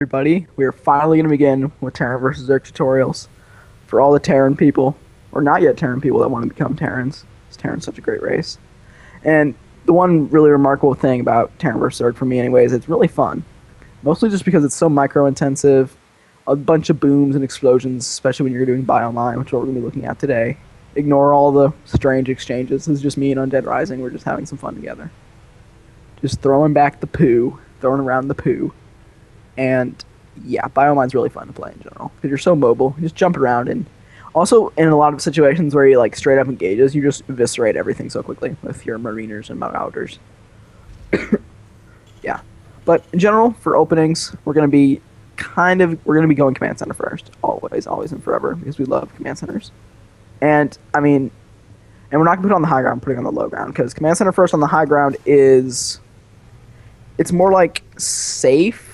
Everybody, we are finally going to begin with Terran versus Zerg tutorials for all the Terran people, or not yet Terran people that want to become Terrans. Terran's such a great race. And the one really remarkable thing about Terran versus Zerg for me anyways, it's really fun. Mostly just because it's so micro-intensive, a bunch of booms and explosions, especially when you're doing Bioline, which is what we're going to be looking at today. Ignore all the strange exchanges. This is just me and Undead Rising. We're just having some fun together. Just throwing back the poo, throwing around the poo. And yeah, Biomine's really fun to play in general because you're so mobile. You just jump around, and also in a lot of situations where you like straight up engages, you just eviscerate everything so quickly with your Mariners and Marauders. Yeah, but in general for openings, we're gonna be going command center first, always and forever, because we love command centers. And I mean, and we're not gonna put it on the high ground, we're putting it on the low ground because command center first on the high ground it's more like safe.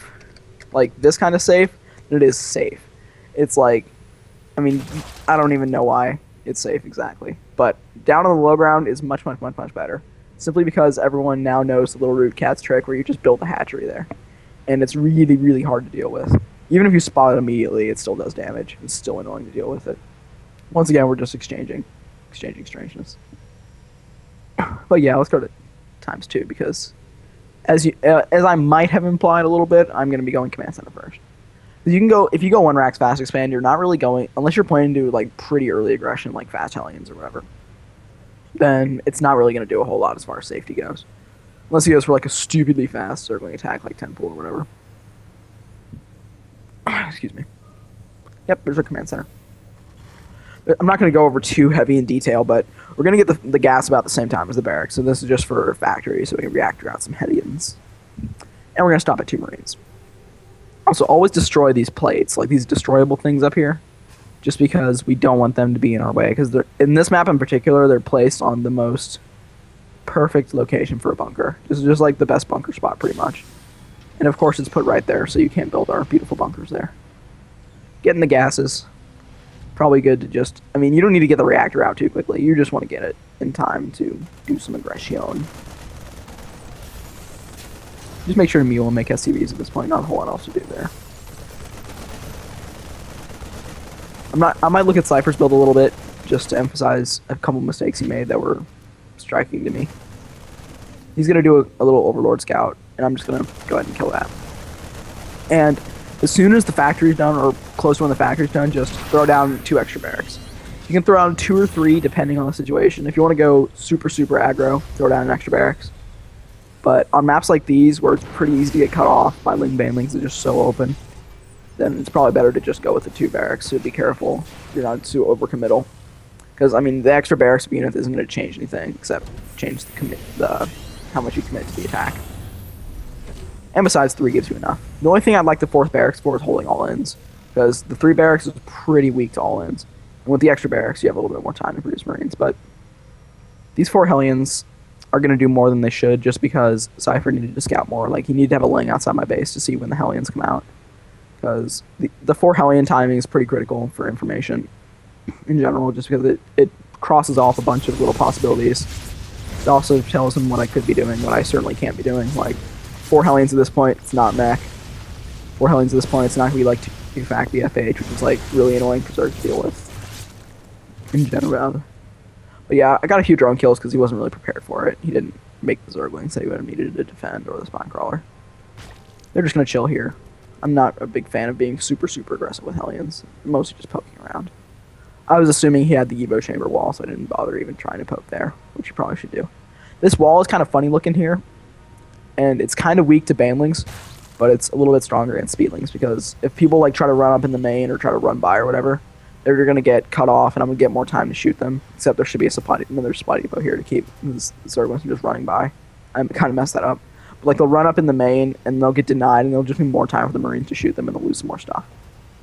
Like this kind of safe, it is safe. It's like, I mean, I don't even know why it's safe exactly. But down on the low ground is much better. Simply because everyone now knows the little root cat's trick where you just build a hatchery there. And it's really hard to deal with. Even if you spot it immediately, it still does damage. It's still annoying to deal with it. Once again, we're just exchanging strangeness. But yeah, let's go to ×2 because as I might have implied a little bit, I'm going to be going command center first. You can go, if you go 1 racks fast expand, you're not really going, unless you're planning to do like pretty early aggression like fast Hellions or whatever, then it's not really going to do a whole lot as far as safety goes. Unless he goes for like a stupidly fast circling attack like Temple or whatever. Excuse me. Yep, there's a command center. I'm not going to go over too heavy in detail, but we're going to get the gas about the same time as the barracks. So this is just for factory, so we can reactor out some Hellions. And we're going to stop at 2 Marines. Also, always destroy these plates, like these destroyable things up here, just because we don't want them to be in our way. Because in this map in particular, they're placed on the most perfect location for a bunker. This is just like the best bunker spot, pretty much. And of course, it's put right there, so you can't build our beautiful bunkers there. Getting the gases. Probably good to just, I mean, you don't need to get the reactor out too quickly. You just want to get it in time to do some aggression. Just make sure to mule and make SCVs at this point. Not a whole lot else to do there. I might look at Cypher's build a little bit just to emphasize a couple mistakes he made that were striking to me. He's going to do a little Overlord Scout, and I'm just going to go ahead and kill that. And as soon as the factory's done, or close to when the factory's done, just throw down 2 extra barracks. You can throw down 2 or 3 depending on the situation. If you want to go super aggro, throw down an extra barracks. But on maps like these, where it's pretty easy to get cut off by Ling Banelings are just so open, then it's probably better to just go with the 2 barracks, so be careful you're not too overcommittal. Because, I mean, the extra barracks unit isn't going to change anything, except change how much you commit to the attack. And besides, 3 gives you enough. The only thing I'd like the 4th barracks for is holding all-ins, because the 3 barracks is pretty weak to all-ins. And with the extra barracks, you have a little bit more time to produce Marines. But these 4 Hellions are going to do more than they should, just because Cypher needed to scout more. Like, he needed to have a Ling outside my base to see when the Hellions come out. Because the 4 Hellion timing is pretty critical for information in general, just because it crosses off a bunch of little possibilities. It also tells him what I could be doing, what I certainly can't be doing. Like, 4 Hellions at this point, it's not mech. 4 Hellions at this point, it's not going to be like 2 fact BFH, which is like really annoying for Zerg to deal with in general. But yeah, I got a few drone kills because he wasn't really prepared for it. He didn't make the Zerglings that he would have needed to defend, or the Spine Crawler. They're just going to chill here. I'm not a big fan of being super aggressive with Hellions. I'm mostly just poking around. I was assuming he had the Evo chamber wall, so I didn't bother even trying to poke there, which you probably should do. This wall is kind of funny looking here. And it's kind of weak to Banelings, but it's a little bit stronger against Speedlings, because if people like try to run up in the main or try to run by or whatever, they're going to get cut off, and I'm going to get more time to shoot them. Except there should be another supply depot here to keep the Zerglings from just running by. I kind of messed that up. But like, they'll run up in the main, and they'll get denied, and there'll just be more time for the Marines to shoot them, and they'll lose some more stuff.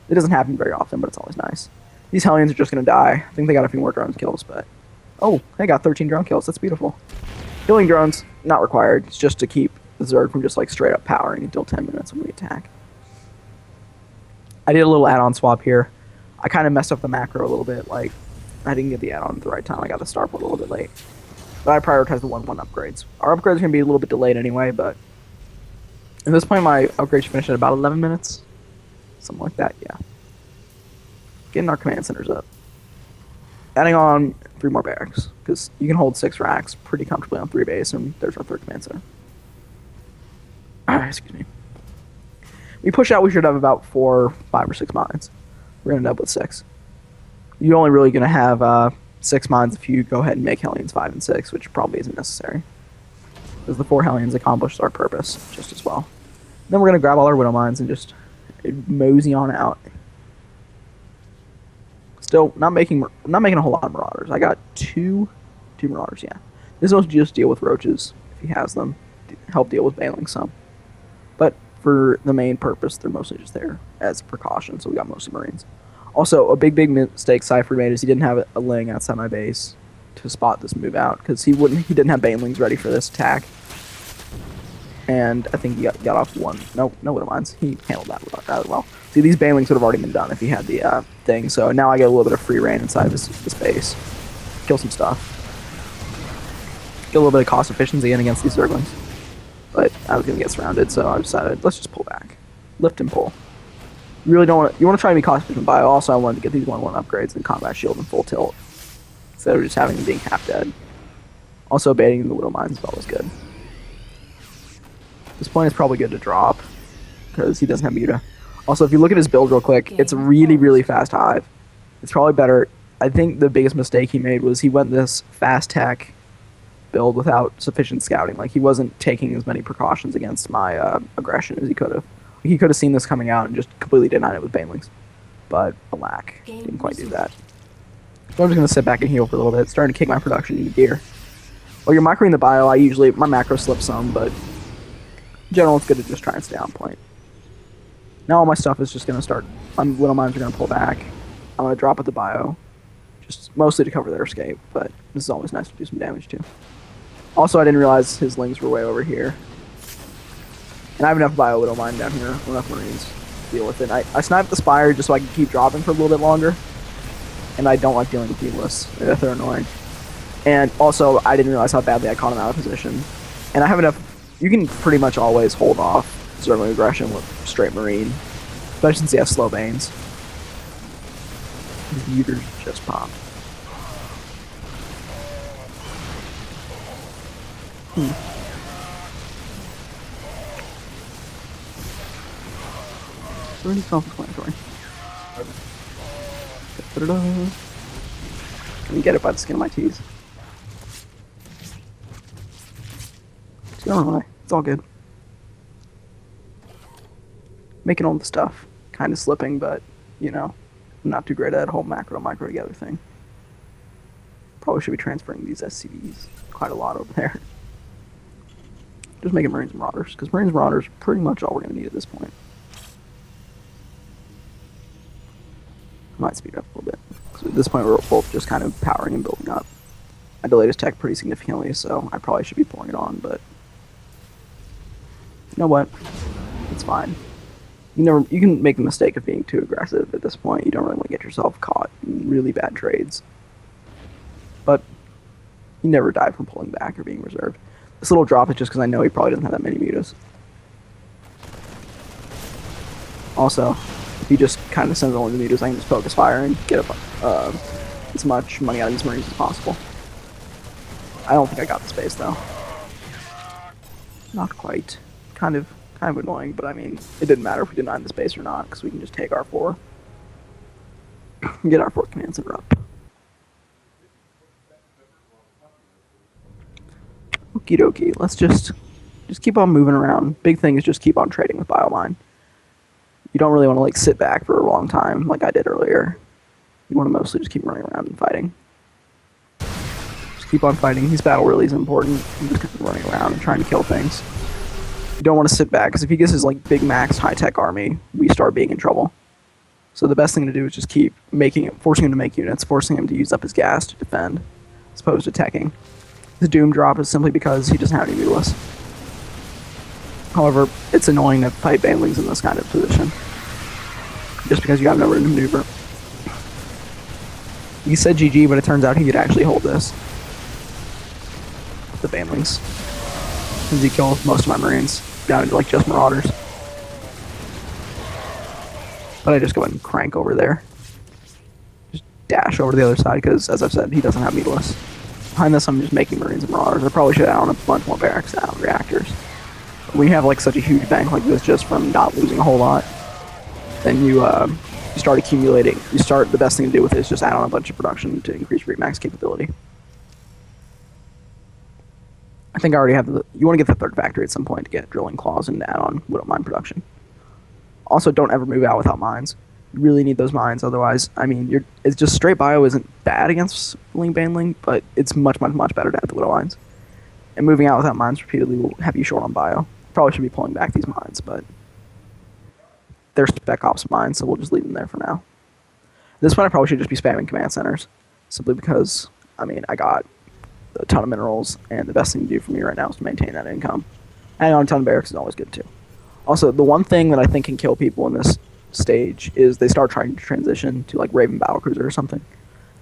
It doesn't happen very often, but it's always nice. These Hellions are just going to die. I think they got a few more drone kills, but... Oh, they got 13 drone kills. That's beautiful. Killing drones, not required. It's just to keep the Zerg from just like straight up powering until 10 minutes when we attack. I did a little add-on swap here. I kind of messed up the macro a little bit. Like, I didn't get the add-on at the right time. I got the starport a little bit late. But I prioritized the 1-1 upgrades. Our upgrades are going to be a little bit delayed anyway, but at this point my upgrades finished at about 11 minutes. something like that. Yeah. Getting our command centers up. Adding on 3 more barracks, because you can hold 6 racks pretty comfortably on 3 base, and there's our 3rd command center. Excuse me. We push out, we should have about 4, 5, or 6 mines. We're going to end up with 6. You're only really going to have 6 mines if you go ahead and make Hellions 5 and 6, which probably isn't necessary. Because the 4 Hellions accomplish our purpose just as well. Then we're going to grab all our Widow mines and just mosey on out. Still, not making a whole lot of Marauders. I got two Marauders, yeah. This will just deal with roaches, if he has them. Help deal with bailing some. But for the main purpose, they're mostly just there as a precaution, so we got mostly Marines. Also, a big mistake Cypher made is he didn't have a Ling outside my base to spot this move out, because he didn't have Banelings ready for this attack. And I think he got off one. No Widow mines. He handled that rather well. See, these Banelings would have already been done if he had the thing, so now I get a little bit of free reign inside this base. Kill some stuff. Get a little bit of cost efficiency in against these Zerglings. But I was going to get surrounded, so I decided, let's just pull back. Lift and pull. You really don't want to, you want to try and be cost efficient bio. Also, I wanted to get these 1-1 upgrades and combat shield and full tilt, instead of just having them being half dead. Also, baiting the Widow mines is always good. This point is probably good to drop, because he doesn't have Muta. Also, if you look at his build real quick, it's a really, really fast hive. It's probably better. I think the biggest mistake he made was he went this fast tech build without sufficient scouting. Like, he wasn't taking as many precautions against my aggression as he could have. He could have seen this coming out and just completely denied it with Banelings. But, alack, didn't quite do that. So I'm just going to sit back and heal for a little bit. It's starting to kick my production into gear. While you're macroing the bio, my macro slips some, but in general, it's good to just try and stay on point. Now all my stuff is just going to start, my Widow mines are going to pull back. I'm going to drop at the bio, just mostly to cover their escape, but this is always nice to do some damage too. Also, I didn't realize his Lings were way over here. And I have enough bio Widow mine down here, enough Marines to deal with it. I sniped the Spire just so I can keep dropping for a little bit longer. And I don't like dealing with Heedless, they're annoying. And also, I didn't realize how badly I caught him out of position. And I have enough, you can pretty much always hold off Zergling aggression with straight Marine, especially since he has slow Banes. His meters just popped. Pretty self-explanatory. Can get it by the skin of my teeth. It's going away. It's all good. Making all the stuff. Kind of slipping, but, you know, I'm not too great at that whole macro-micro together thing. Probably should be transferring these SCVs quite a lot over there. Just making Marines and Marauders, because Marines and Marauders are pretty much all we're going to need at this point. I might speed up a little bit. So at this point, we're both just kind of powering and building up. I delayed his tech pretty significantly, so I probably should be pulling it on, but you know what? It's fine. You can make the mistake of being too aggressive at this point. You don't really want to get yourself caught in really bad trades. But you never die from pulling back or being reserved. This little drop is just because I know he probably doesn't have that many mutas. Also, if he just kind of sends only the mutas, I can just focus fire and get as much money out of these Marines as possible. I don't think I got the space though. Not quite. Kind of annoying, but I mean, it didn't matter if we denied the space or not, because we can just take our 4 and get our 4th command center up. Okie dokie, let's just keep on moving around. Big thing is just keep on trading with Biomine. You don't really want to like sit back for a long time like I did earlier. You want to mostly just keep running around and fighting. Just keep on fighting. These battle really is important. I'm just kind of running around and trying to kill things. You don't want to sit back, because if he gets his like big max high-tech army, we start being in trouble. So the best thing to do is just keep forcing him to make units, forcing him to use up his gas to defend, as opposed to teching. His Doom drop is simply because he doesn't have any mutilus. However, it's annoying to fight Banelings in this kind of position, just because you have no room to maneuver. He said GG, but it turns out he could actually hold this. The Banelings. As he kills most of my Marines, down to like just Marauders. But I just go ahead and crank over there. Just dash over to the other side because, as I've said, he doesn't have meatless. Behind this, I'm just making Marines and Marauders. I probably should add on a bunch more barracks now, reactors. When you have like such a huge bank like this, just from not losing a whole lot, then you start accumulating. The best thing to do with it is just add on a bunch of production to increase remax capability. I think I already have you want to get the third factory at some point to get drilling claws and add on widow mine production. Also, don't ever move out without mines. You really need those mines, otherwise, I mean, it's just straight bio isn't bad against Ling Banling, but it's much, much, much better to have the widow mines. And moving out without mines repeatedly will have you short on bio. Probably should be pulling back these mines, but they're spec ops mines, so we'll just leave them there for now. At this point, I probably should just be spamming command centers, simply because, I mean, I got a ton of minerals, and the best thing to do for me right now is to maintain that income. Adding on a ton of barracks is always good, too. Also, the one thing that I think can kill people in this stage is they start trying to transition to, like, Raven battlecruiser or something.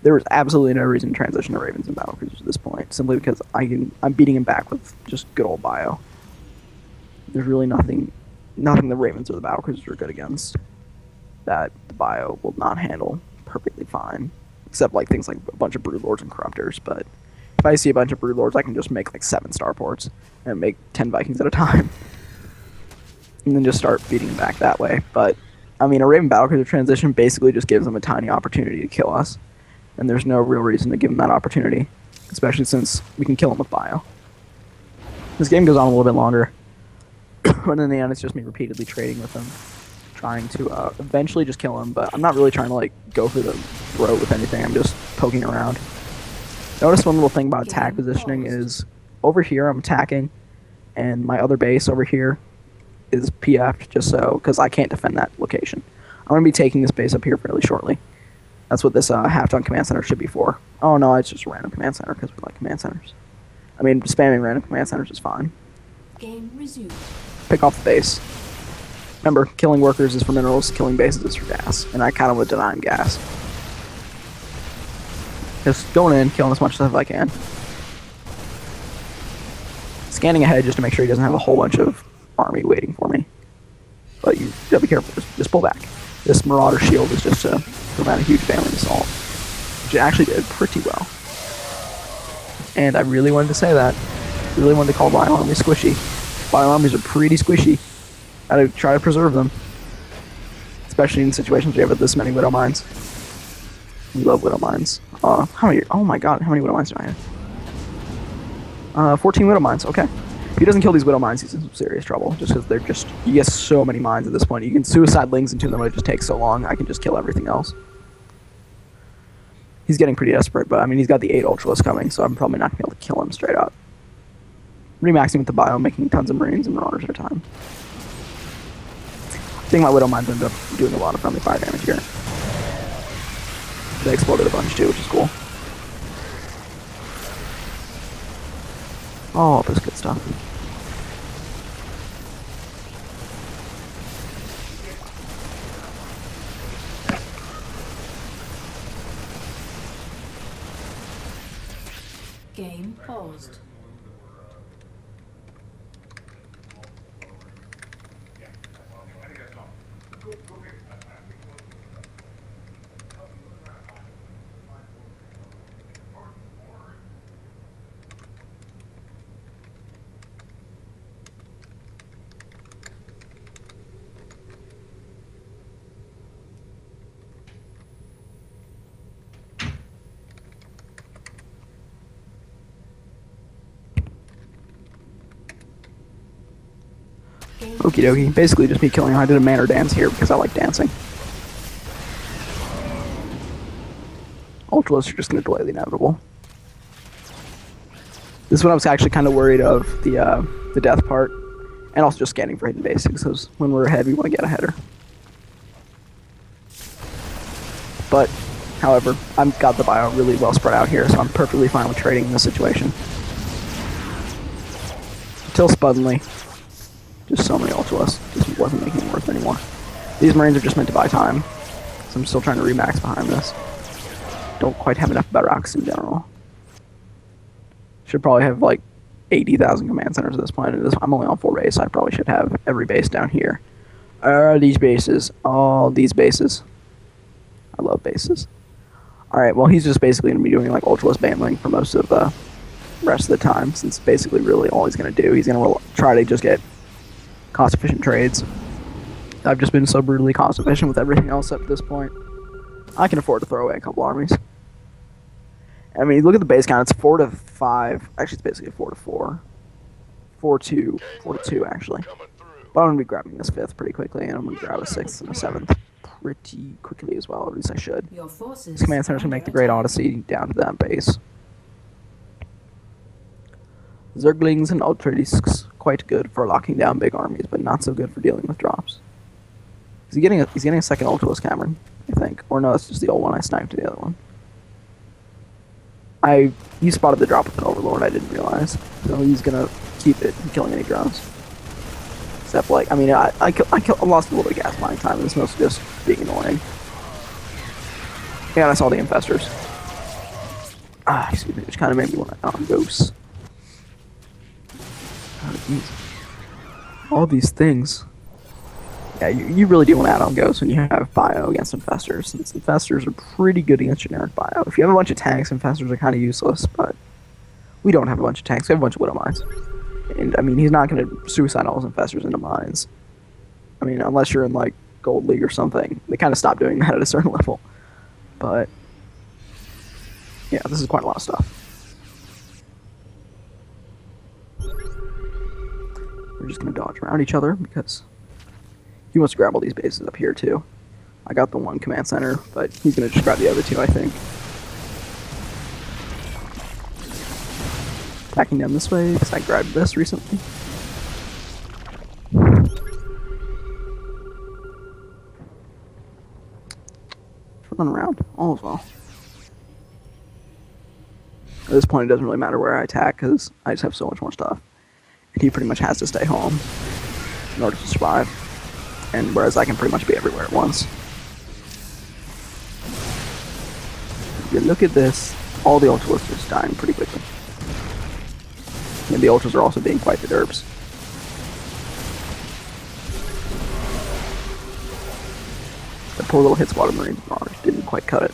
There is absolutely no reason to transition to Ravens and battlecruisers at this point, simply because I'm beating him back with just good old bio. There's really nothing the Ravens or the battlecruisers are good against that the bio will not handle perfectly fine, except like things like a bunch of broodlords and corruptors. But if I see a bunch of broodlords, I can just make like 7 starports and make 10 Vikings at a time, and then just start beating them back that way. But I mean, a Raven battlecruiser transition basically just gives them a tiny opportunity to kill us, and there's no real reason to give them that opportunity, especially since we can kill them with bio. This game goes on a little bit longer. But in the end, it's just me repeatedly trading with them, trying to eventually just kill him. But I'm not really trying to like go for the throat with anything. I'm just poking around. Notice one little thing about attack positioning is over here I'm attacking, and my other base over here is PF'd just so, because I can't defend that location. I'm going to be taking this base up here fairly shortly. That's what this half-ton command center should be for. Oh no, it's just a random command center because we like command centers. I mean, spamming random command centers is fine. Game resumed. Pick off the base. Remember, killing workers is for minerals, killing bases is for gas, and I kind of would deny him gas. Just going in, killing as much stuff as I can. Scanning ahead just to make sure he doesn't have a whole bunch of army waiting for me. But you gotta be careful, just pull back. This Marauder shield is just to prevent a huge family assault, which it actually did pretty well. And I really wanted to say that. Really wanted to call Bio Army squishy. Bio Armies are pretty squishy. Gotta try to preserve them. Especially in situations where you have this many Widow Mines. We love Widow Mines. How many? Oh my god, how many Widow Mines do I have? 14 Widow Mines, okay. If he doesn't kill these Widow Mines, he's in some serious trouble. Just because they're just, you get so many mines at this point. You can suicide lings into them, but it just takes so long. I can just kill everything else. He's getting pretty desperate, but I mean, he's got the 8 Ultralists coming, so I'm probably not going to be able to kill him straight up. Remaxing with the bio, making tons of Marines and Marauders at a time. I think my Widow Mines end up doing a lot of friendly fire damage here. They exploded a bunch too, which is cool. All this good stuff. Game paused. Okie dokie. Basically just me killing him. I did a manner dance here because I like dancing. Ultralists are just going to delay the inevitable. This is what I was actually kind of worried of, the death part. And also just scanning for hidden basics, because when we're ahead, we want to get a header. But, however, I've got the bio really well spread out here, so I'm perfectly fine with trading in this situation. Until suddenly, just so many Ultralists just wasn't making it worth anymore. These Marines are just meant to buy time, so I'm still trying to remax behind this. Don't quite have enough barracks in general. Should probably have like 80,000 command centers at this point. I'm only on 4 base, so I probably should have every base down here. These bases. All these bases. I love bases. Alright, well, he's just basically going to be doing like ultraless bandling for most of the rest of the time, since basically really all he's going to do. He's going to try to just get cost-efficient trades. I've just been so brutally cost-efficient with everything else up to this point. I can afford to throw away a couple armies. I mean, look at the base count. It's 4 to 5. Actually, it's basically a 4 to 4. 4 to 2, actually. But I'm going to be grabbing this 5th pretty quickly, and I'm going to grab a 6th and a 7th pretty quickly as well. At least I should. This command center's going to make the Great Odyssey down to that base. Zerglings and Ultralisks, quite good for locking down big armies, but not so good for dealing with drops. He's getting a second Ultralist Cameron, I think. Or no, it's just the old one. I sniped the other one. He spotted the drop with an Overlord, I didn't realize. So he's gonna keep it killing any drones. Except, like, I mean, I lost a little bit of gas mining time, and it's mostly just being annoying. Yeah, and I saw the infestors. Excuse me, which kind of made me want to ghosts. All these things. Yeah, you really do want to add on ghosts when you have bio against infestors, since infestors are pretty good against generic bio. If you have a bunch of tanks, infestors are kind of useless, but we don't have a bunch of tanks. We have a bunch of Widow Mines. And, I mean, he's not going to suicide all his infestors into mines. I mean, unless you're in, like, Gold League or something. They kind of stopped doing that at a certain level. But, yeah, this is quite a lot of stuff. We're just going to dodge around each other, because he wants to grab all these bases up here, too. I got the one command center, but he's going to just grab the other two, I think. Attacking down this way, because I grabbed this recently. Run around, all as well. At this point, it doesn't really matter where I attack, because I just have so much more stuff. And he pretty much has to stay home in order to survive. And whereas I can pretty much be everywhere at once. If you look at this, all the ultras are just dying pretty quickly. And the ultras are also being quite the derbs. The poor little hit squad of Marines didn't quite cut it.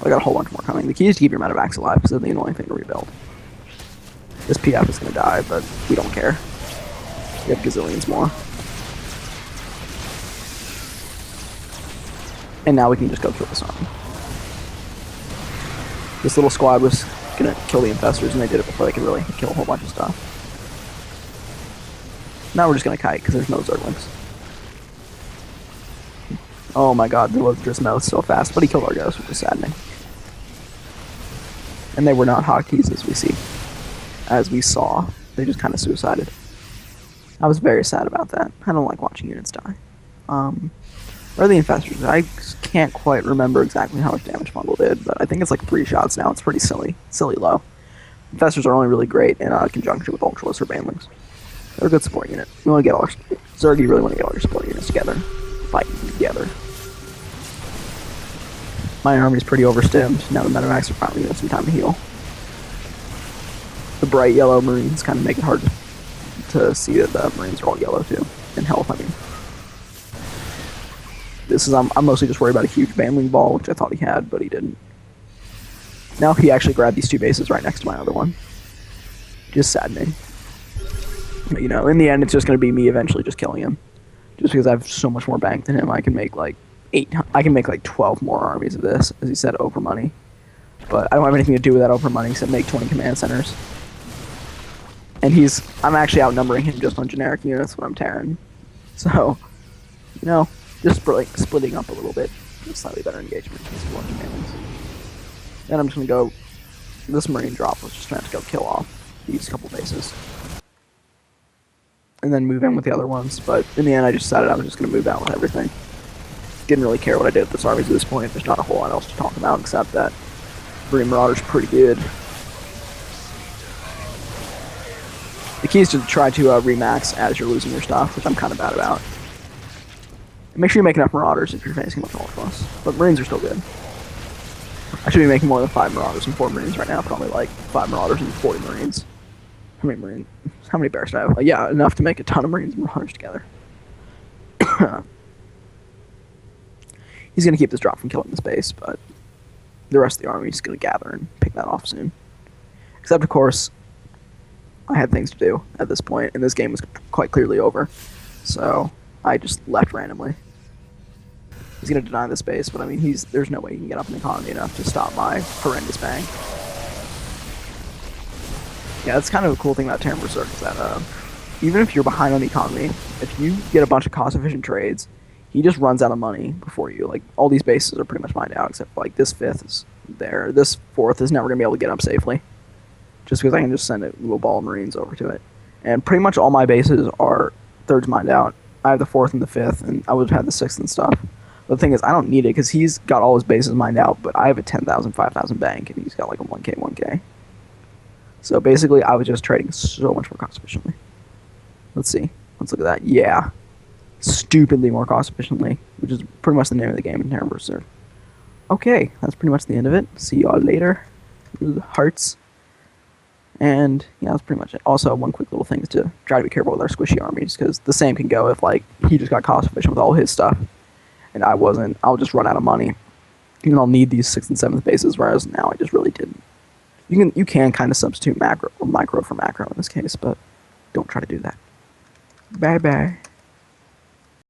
I got a whole bunch more coming. The key is to keep your medevacs alive, because it's the annoying thing to rebuild. This PF is going to die, but we don't care. We have gazillions more. And now we can just go kill this army. This little squad was gonna kill the infestors, and they did it before they could really kill a whole bunch of stuff. Now we're just gonna kite, because there's no Zerglings. Oh my god, the Lothra's mouth so fast, but he killed our ghost, which is saddening. And they were not hotkeys, as we saw. They just kind of suicided. I was very sad about that. I don't like watching units die. Where are the infestors? I can't quite remember exactly how much damage Fungal did, but I think it's like 3 shots now. It's pretty silly low. Infestors are only really great in conjunction with Ultralists or Banlings. They're a good support unit. You want to get all your Zerg, you really want to get all your support units together, fighting together. My army's pretty overstimmed. Now the medevacs are finally getting some time to heal. The bright yellow Marines kind of make it hard to see that the Marines are all yellow too. In health, I mean. I'm mostly just worried about a huge Banling ball, which I thought he had, but he didn't. Now he actually grabbed these 2 bases right next to my other one. Just saddening. But, you know, in the end, it's just going to be me eventually just killing him. Just because I have so much more bank than him, I can make like 12 more armies of this, as he said, over money. But I don't have anything to do with that over money except make 20 command centers. And I'm actually outnumbering him just on generic units when I'm Terran. So, you know, just splitting up a little bit. Slightly better engagement. Then I'm just going to go... This Marine drop was just trying to go kill off these couple bases. And then move in with the other ones. But in the end, I just decided I was just going to move out with everything. Didn't really care what I did with this armies at this point. There's not a whole lot else to talk about except that Marauder's pretty good. The key is to try to remax as you're losing your stuff, which I'm kind of bad about. And make sure you make enough Marauders if you're facing much Ultras. But Marines are still good. I should be making more than 5 Marauders and 4 Marines right now. Probably like 5 Marauders and 40 Marines. How many bears do I have? Yeah, enough to make a ton of Marines and Marauders together. He's gonna keep this drop from killing this base, but the rest of the army is gonna gather and pick that off soon. Except, of course, I had things to do at this point, and this game was quite clearly over. So I just left randomly. He's gonna deny this base, but I mean, there's no way he can get up in economy enough to stop my horrendous bang. Yeah, that's kind of a cool thing about Terran Berserk is that even if you're behind on the economy, if you get a bunch of cost-efficient trades, he just runs out of money before you. Like, all these bases are pretty much mined out, except for, like, this 5th is there. This 4th is never gonna be able to get up safely, just because I can just send a little ball of Marines over to it. And pretty much all my bases are 3rds mined out. I have the 4th and the 5th, and I would have had the 6th and stuff. But the thing is, I don't need it, because he's got all his bases mined out, but I have a 10,000, 5,000 bank, and he's got like a 1k, 1k. So basically, I was just trading so much more cost efficiently. Let's see. Let's look at that. Yeah. Stupidly more cost efficiently, which is pretty much the name of the game in Terran Berserk. Okay, that's pretty much the end of it. See y'all later. Hearts. And yeah, that's pretty much it. Also, one quick little thing is to try to be careful with our squishy armies, because the same can go if, like, he just got cost efficient with all his stuff, and I wasn't. I'll just run out of money. And I'll need these 6th and 7th bases, whereas now I just really didn't. You can kind of substitute macro or micro for macro in this case, but don't try to do that. Bye bye.